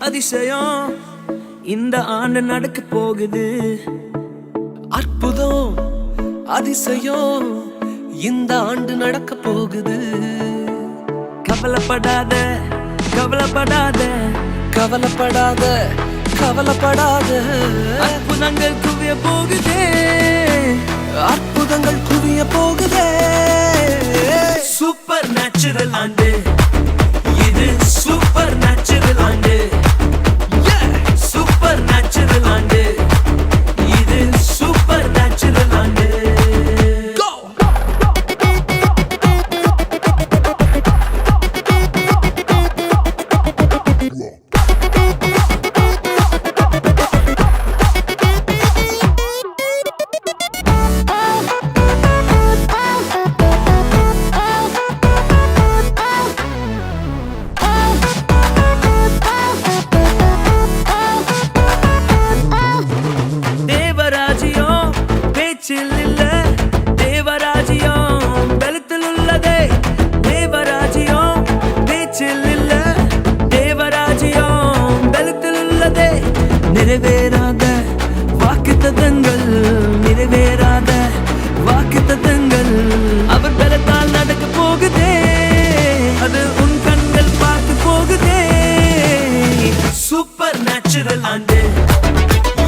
அதிசயம் இந்த ஆண்டு நடக்க போகுது. அற்புதம் அதிசயம் இந்த ஆண்டு நடக்க போகுது. கவலைப்படாத கவலைப்படாத கவலைப்படாத கவலைப்படாத அற்புதங்கள் குவிய போகுதே. அற்புதங்கள் குவிய போகுதே. சூப்பர் நேச்சுரல் ஆண்டு இது, சூப்பர் நேச்சுரல் ஆண்டு. சூப்பர் நேச்சுரல் ஆண்டு இது, சூப்பர் நேச்சுரல் ஆண்டு. இல்ல தேவராஜ்யம் பலத்தில் உள்ளதே. தேவராஜ்யம் பேச்சில் இல்ல, தேவராஜ்யம் பலத்தில் உள்ளதே. நிறைவேறாத வாக்குத்தத்தங்கள், நிறைவேறாத வாக்குத்தத்தங்கள் அவர் பலத்தால் நடக்க போகுதே. அது உன் கண்கள் பார்த்து போகுதே. சூப்பர் நேச்சுரல் ஆண்டு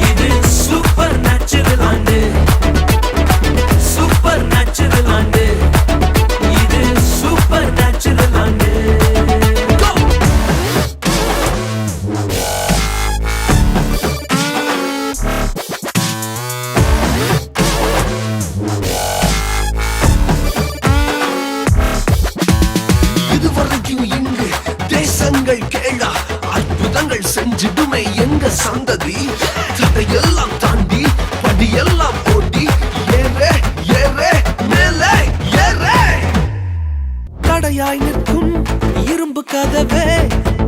இது, சூப்பர் நேச்சுரல் ஆண்டு. சூப்பர் நேச்சுரல் ஆண்டு இது, சூப்பர் நேச்சுரல் ஆண்டு. இதுவரைக்கும் இங்கு தேசங்கள் கேளா அற்புதங்கள் செஞ்சிடுமே எங்க சந்ததி. தடையெல்லாம் தாண்டி படியெல்லாம் ஓட்டி ஏறே ஏறே மேலே ஏறே. தடையாய் நிற்கும் இரும்பு கதவே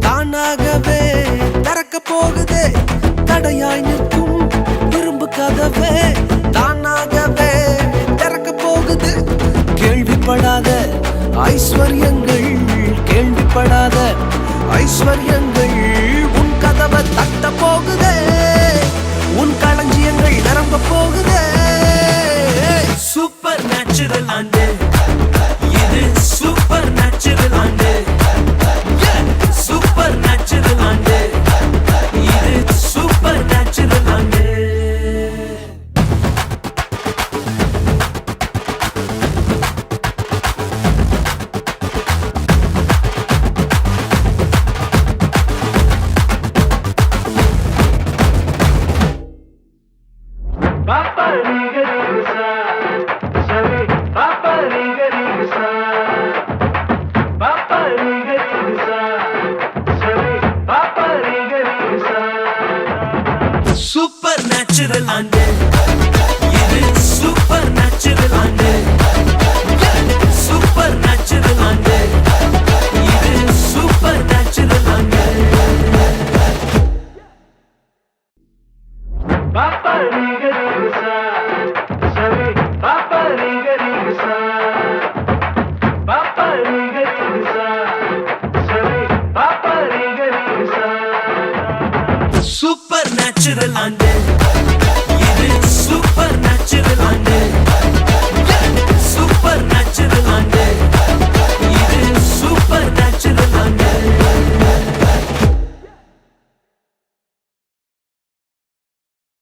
தானாகவே திறக்க போகுதே. தடையாய் நிற்கும் இரும்பு கதவே தானாகவே திறக்க போகுது. கேள்விப்படாத ஐஸ்வர்யங்கள், கேள்விப்படாத ஐஸ்வர்யங்கள் உன் கதவை தட்ட போகுதே. உன் களஞ்சியங்கள் நிரம்ப போகுதே. சூப்பர் நேச்சுரல் ஆண்டு இது, சூப்பர் நேச்சுரல் ஆண்டு. சூப்பர் நேச்சுரல் ஆண்டு இது, சூப்பர் நேச்சுரல் ஆண்டு. Papa Riga Riga Sa, Sari Papa Riga Riga Sa, Papa Riga Riga Sa, Sari Papa Riga Riga Sa. Super natural ஆண்டு